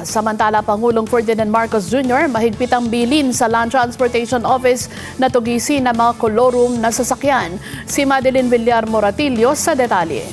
Samantala, Pangulong Ferdinand Marcos Jr. mahigpit ang bilin sa Land Transportation Office na tugisin ng mga kolorum na sasakyan. Si Madeline Villar Moratillo sa detalye.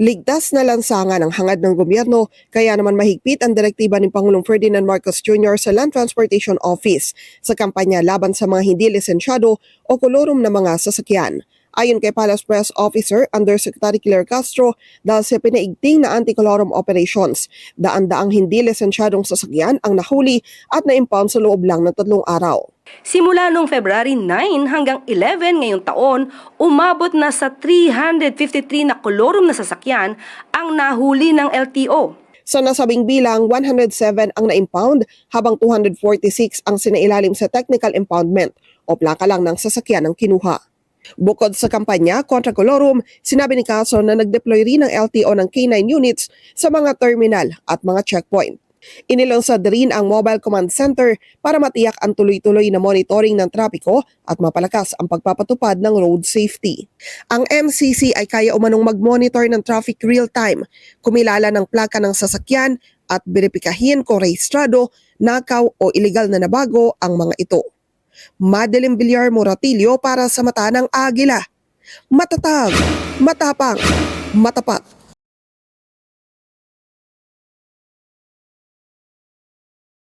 Ligtas na lansangan ang hangad ng gobyerno, kaya naman mahigpit ang direktiba ni Pangulong Ferdinand Marcos Jr. sa Land Transportation Office sa kampanya laban sa mga hindi lisensyado o kolorum na mga sasakyan. Ayon kay Palace Press Officer Undersecretary Claire Castro, dahil sa pinaigting na anti-colorum operations, daan-daang hindi lisensyadong sasakyan ang nahuli at na-impound sa loob lang ng 3 araw. Simula noong February 9 hanggang 11 ngayong taon, umabot na sa 353 na kolorum na sasakyan ang nahuli ng LTO. Sa nasabing bilang, 107 ang na-impound habang 246 ang sinailalim sa technical impoundment o plaka lang ng sasakyan ang kinuha. Bukod sa kampanya kontra kolorum, sinabi ni Castro na nag-deploy rin ng LTO ng K9 units sa mga terminal at mga checkpoint. Inilunsad rin ang Mobile Command Center para matiyak ang tuloy-tuloy na monitoring ng trapiko at mapalakas ang pagpapatupad ng road safety. Ang MCC ay kaya umanong mag-monitor ng traffic real-time, kumilala ng plaka ng sasakyan at beripikahin kung rehistrado, nakaw o iligal na nabago ang mga ito. Madeline Villar Moratillo para sa Mata ng Agila. Matatag, matapang, matapat.